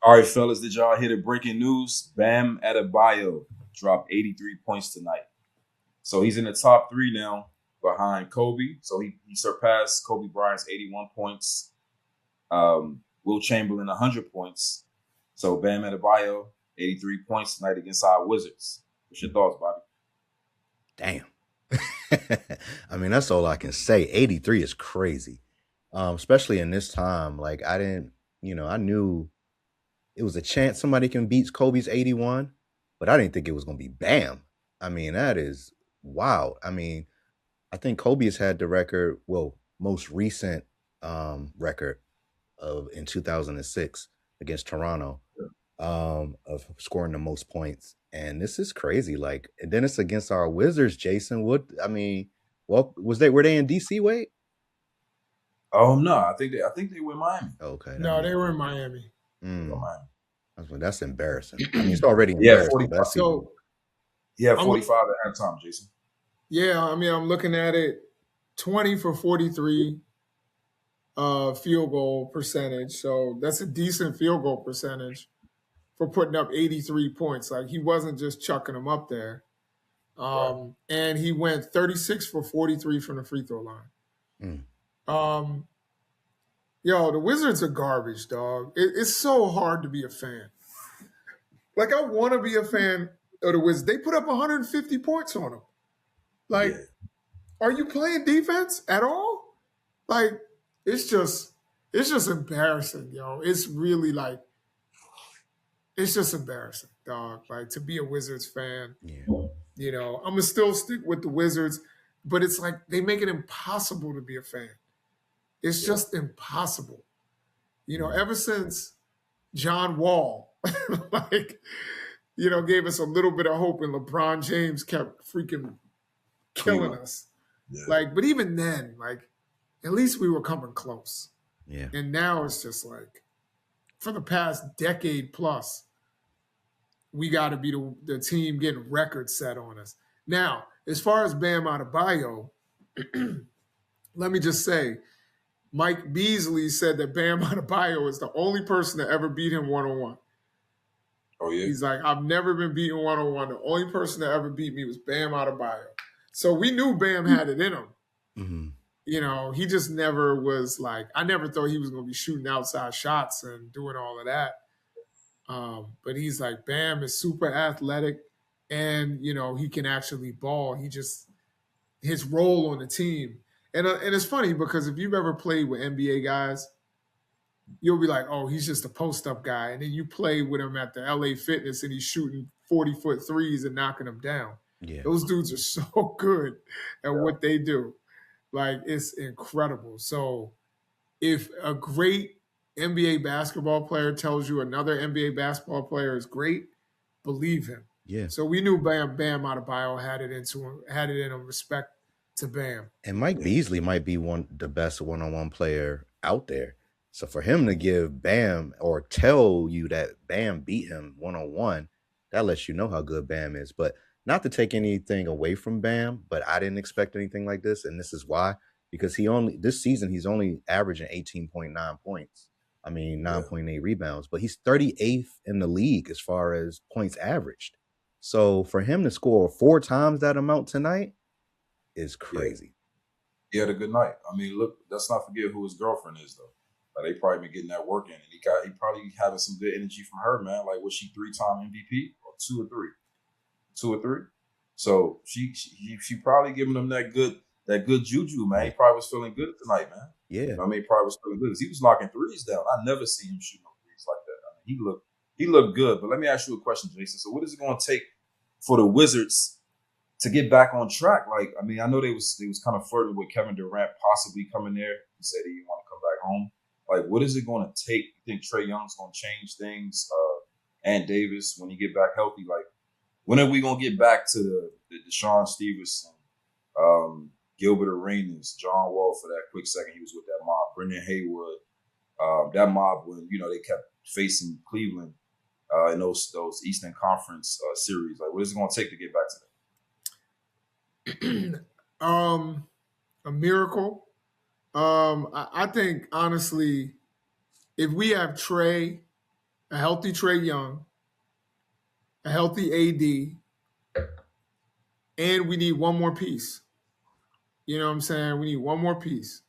All right, fellas, did y'all hear the breaking news? Bam Adebayo dropped 83 points tonight. So he's in the top three now behind Kobe. So he surpassed Kobe Bryant's 81 points. Will Chamberlain 100 points. So Bam Adebayo 83 points tonight against our Wizards. What's your thoughts, Bobby? Damn. I mean, that's all I can say. 83 is crazy. Especially in this time. Like I didn't, I knew it was a chance somebody can beat Kobe's 81, but I didn't think it was gonna be Bam. I mean, that is wow. I mean, I think Kobe has had the record, well, most recent record of in 2006 against Toronto, of scoring the most points. And this is crazy. Like, and then it's against our Wizards, Jason. What I mean, well, were they in DC? Wait, Oh no, I think they win Miami. okay, that No, makes they were in Miami. They win mm, Miami. that's embarrassing. I mean, it's already He had embarrassing, but 45. that's even So He had I'm 45 at halftime, Jason. yeah, I mean I'm looking at it 20 for 43 field goal percentage. So that's a decent field goal percentage for putting up 83 points. Like he wasn't just chucking them up there. Right. And he went 36 for 43 from the free throw line. mm, Um, yo, the Wizards are garbage, dog. It's so hard to be a fan. Like I want to be a fan of the Wizards. They put up 150 points on them. Like, Yeah. are you playing defense at all? Like, it's just it's just embarrassing, yo. It's really like it's just embarrassing, dog. Like to be a Wizards fan, yeah, I'm gonna still stick with the Wizards, but it's like they make it impossible to be a fan. It's Yeah. just impossible. mm, Ever since John Wall, like, gave us a little bit of hope, and LeBron James kept freaking killing Cleveland. us. Yeah. Like, but even then, like, at least we were coming close. yeah. And now it's just like, for the past decade plus, we got to be the team getting records set on us. Now, as far as Bam Adebayo, let me just say, Mike Beasley said that Bam Adebayo is the only person to ever beat him one on one. Oh yeah. He's like, I've never been beaten one on one. The only person that ever beat me was Bam Adebayo. So we knew Bam had it in him. Mm-hmm. He just never was like, I never thought he was going to be shooting outside shots and doing all of that. But he's like, Bam is super athletic and, he can actually ball. His role on the team. And it's funny because if you've ever played with NBA guys, you'll be like, oh, he's just a post up guy. And then you play with him at the LA Fitness and he's shooting 40-foot threes and knocking them down. Yeah, Those dudes are so good at Yeah. what they do. Like, it's incredible. So, if a great NBA basketball player tells you another NBA basketball player is great, believe him. yeah. So we knew Bam Adebayo had it in him. Respect to Bam. And Mike Yeah. Beasley might be the best one-on-one player out there. So for him to give Bam or tell you that Bam beat him one-on-one, that lets you know how good Bam is. But not to take anything away from Bam, but I didn't expect anything like this, and this is why. Because this season he's only averaging 18.9 points. I mean Yeah. 9.8 rebounds, but he's 38th in the league as far as points averaged. So for him to score four times that amount tonight is Yeah. crazy. He had a good night. I mean, look, let's not forget who his girlfriend is though. Like, they probably been getting that work in, and he probably having some good energy from her, man. Like, was she 3-time MVP or two or three? Two or three. So she probably giving him that good juju, man. He Yeah. probably was feeling good tonight, man. Yeah. I mean, he probably was feeling good because he was knocking threes down. I never seen him shoot no threes like that. I mean, he looked good. But let me ask you a question, Jason. So what is it going to take for the Wizards to get back on track? Like, I mean, I know they was kind of flirting with Kevin Durant possibly coming there. He said he didn't want to come back home. Like, what is it going to take? You think Trey Young's going to change things? And Davis, when he get back healthy, like, when are we gonna get back to the Deshaun Stevenson, Gilbert Arenas, John Wall for that quick second? He was with that mob, Brendan Haywood, that mob when they kept facing Cleveland in those Eastern Conference series. Like, what is it gonna take to get back to A miracle. I think honestly, if we have Trey, a healthy Trae Young, a healthy AD, and we need one more piece. You know what I'm saying? We need one more piece.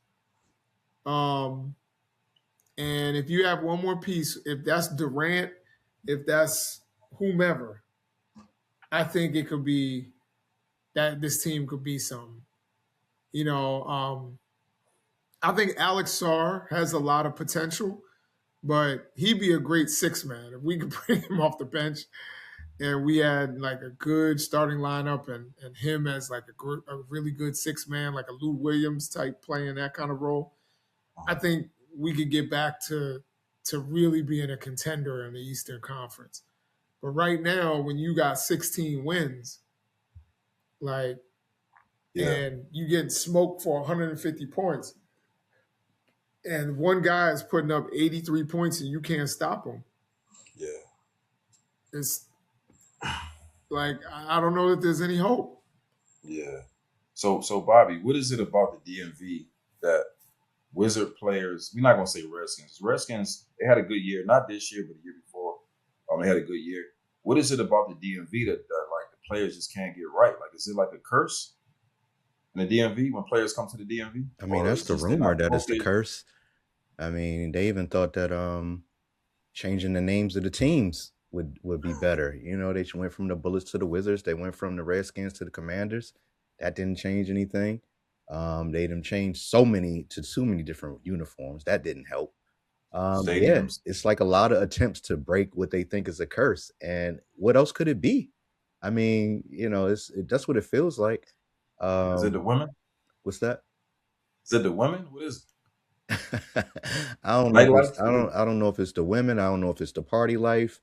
Um, and if you have one more piece, if that's Durant, if that's whomever, I think it could be that this team could be something. You know, I think Alex Sarr has a lot of potential, but he'd be a great six man if we could bring him off the bench and we had like a good starting lineup and him as like a really good six man, like a Lou Williams type playing that kind of role. I think we could get back to really being a contender in the Eastern Conference. But right now, when you got 16 wins, like, Yeah, and you getting smoked for 150 points, and one guy is putting up 83 points and you can't stop him, yeah, it's like I don't know that there's any hope. yeah. So Bobby, what is it about the DMV that Wizard players? We're not gonna say Redskins. Redskins, they had a good year, not this year, but the year before. They had a good year. What is it about the DMV that like the players just can't get right? Like, is it like a curse in the DMV when players come to the DMV, I mean, or that's it's the just they're rumor not that it's the focused? curse. I mean, they even thought that changing the names of the teams would be better. You know, they went from the Bullets to the Wizards. They went from the Redskins to the Commanders. That didn't change anything. They didn't change so many to too many different uniforms. That didn't help. Yeah, Stadiums. it's like a lot of attempts to break what they think is a curse. And what else could it be? I mean, you know, that's what it feels like. Is it the Um, women? what's that? Is it the women? What is I don't it? know if it's Nightlife? What is I don't know if it's the women. I don't know if it's the party life,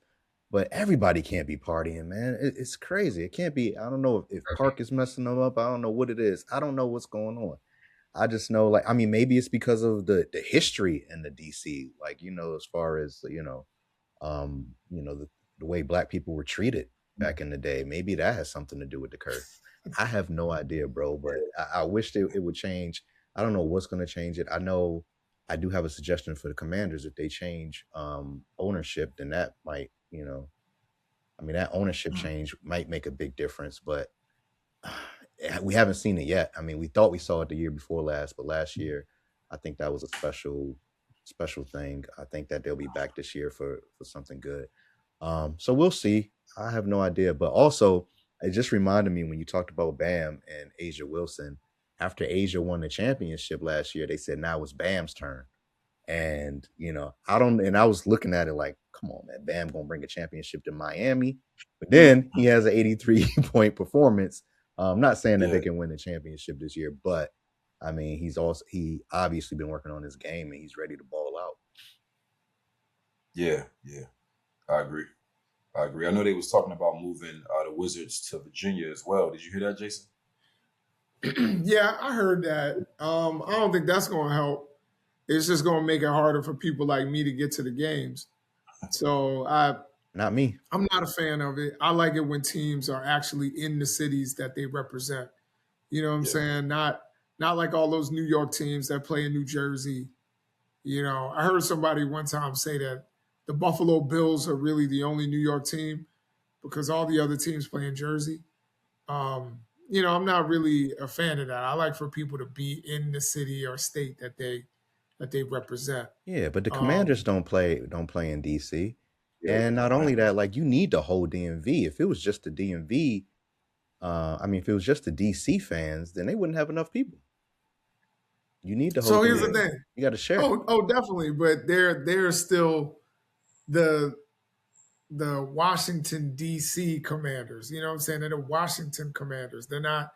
but everybody can't be partying, man. It's crazy. It can't be. I don't know if Park is messing them up. I don't know what it is. I don't know what's going on. I just know, like, I mean, maybe it's because of the history in the DC, like, you know, as far as the way Black people were treated back in the day. Maybe that has something to do with the curse. I have no idea, bro. But I wish it would change. I don't know what's going to change it. I know I do have a suggestion for the Commanders. If they change ownership, then that might, I mean, that ownership it? change might make a big difference. But we haven't seen it yet. I mean, we thought we saw it the year before last, but last year, I think that was a special thing. I think that they'll be back this year for something good. So we'll see. I have no idea. But also, it just reminded me when you talked about Bam and Asia Wilson. After Asia won the championship last year, they said now it's Bam's turn. And I was looking at it like, come on, man, Bam gonna bring a championship to Miami. But then he has an 83 point performance. I'm not saying that Yeah, they can win the championship this year, but I mean, he obviously been working on his game and he's ready to ball out. yeah, yeah. I agree. I agree. I know they was talking about moving the Wizards to Virginia as well. Did you hear that, Jason? Yeah, I heard that. I don't think that's going to help. It's just going to make it harder for people like me to get to the games. So Not me. I'm not a fan of it. I like it when teams are actually in the cities that they represent. You know what I'm Yeah, saying? Not like all those New York teams that play in New Jersey. You know, I heard somebody one time say that the Buffalo Bills are really the only New York team because all the other teams play in Jersey. I'm not really a fan of that. I like for people to be in the city or state that they represent. Yeah, but the Commanders Um, don't play in DC. yeah. And The not only Commanders. that, like you need the whole DMV. If it was just the DMV, I mean, if it was just the DC fans, then they wouldn't have enough people. You need the whole so here's the Yeah, DMV. thing. You got to share. Oh, definitely. But they're still the Washington D.C. Commanders. You know what I'm saying? They're the Washington Commanders. They're not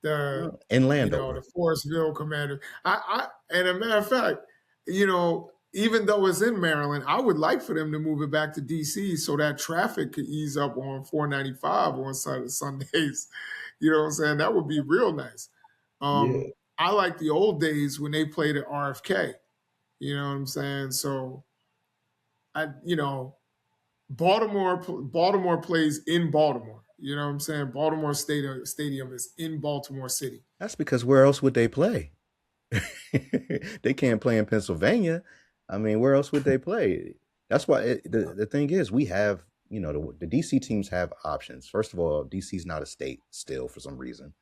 the In the Landover. Forestville Commanders. And a matter of fact, even though it's in Maryland, I would like for them to move it back to D.C. so that traffic could ease up on 495 on Sundays. You know what I'm saying? That would be real nice. yeah, I like the old days when they played at RFK. You know what I'm saying? So I, Baltimore plays in Baltimore. You know what I'm saying? Baltimore Stadium is in Baltimore City. That's because where else would they play? They can't play in Pennsylvania. I mean, where else would they play? That's why the thing is, we have, the DC teams have options. First of all, DC's not a state still for some reason.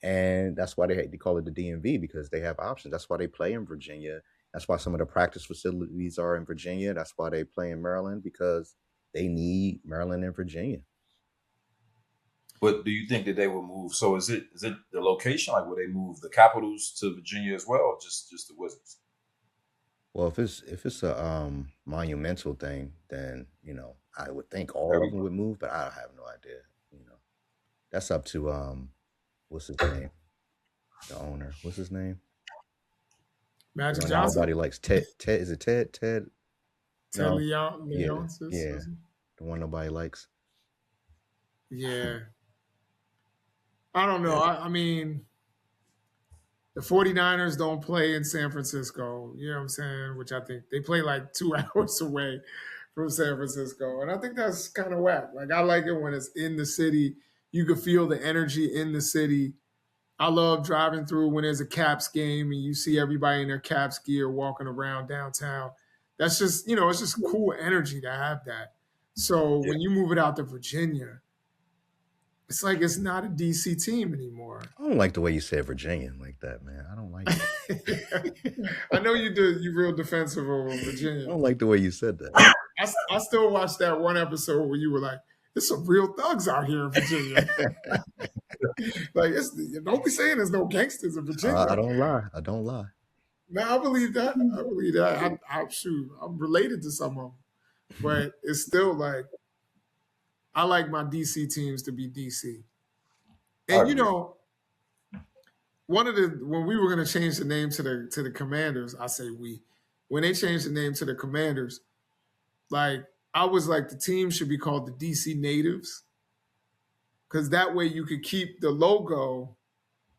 And that's why they call it the DMV, because they have options. That's why they play in Virginia. That's why some of the practice facilities are in Virginia. That's why they play in Maryland, because they need Maryland and Virginia. But do you think that they will move? So is it the location? Like, will they move the Capitals to Virginia as well, or just the Wizards? Well, if it's a monumental thing, then I would think all There of we them go. would move, but I have no idea. That's up to what's his name, the owner. What's his name? The Magic one that Johnson, nobody likes. Ted. Is it Ted? Ted? Ted No. Leon, Yeah. Leon, The one nobody likes. yeah. I don't know. Yeah. I mean, the 49ers don't play in San Francisco, you know what I'm saying? Which I think they play like 2 hours away from San Francisco. And I think that's kind of whack. Like, I like it when it's in the city. You can feel the energy in the city. I love driving through when there's a Caps game and you see everybody in their Caps gear walking around downtown. That's just, it's just cool energy to have that. So Yeah. when you move it out to Virginia, it's like it's not a DC team anymore. I don't like the way you said Virginia like that, man. I don't like it. I know you do. You real defensive over I Virginia. don't like the way you said that. I still watch that one episode where you were like, "There's some real thugs out here in Virginia." Like, don't be saying there's no gangsters in Virginia. I don't lie. I don't lie. No, I believe that. I believe that. I'm related to some of them, but it's still like I like my DC teams to be DC. And when we were going to change the name to the Commanders, I say we. When they changed the name to the Commanders, like I was like the team should be called the DC Natives, because that way you could keep the logo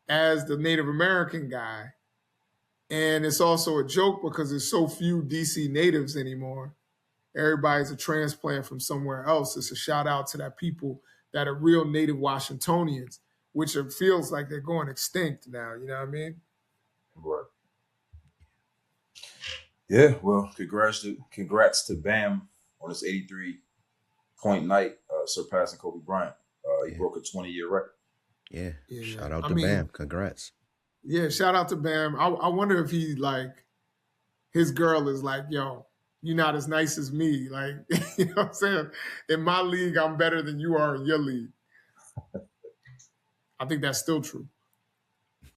as the Native American guy, and it's also a joke because there's so few DC natives anymore. Everybody's a transplant from somewhere else. It's a shout out to that people that are real native Washingtonians, which it feels like they're going extinct now. You know what I mean? Right. Yeah. Well, congrats to Bam on his 83-point night, surpassing Kobe Bryant. He broke a 20-year record. Yeah. Yeah. Shout out to Bam. Congrats. Yeah, shout out to Bam. I wonder if his girl is like, yo, you're not as nice as me. Like, you know what I'm saying? In my league, I'm better than you are in your league. I think that's still true.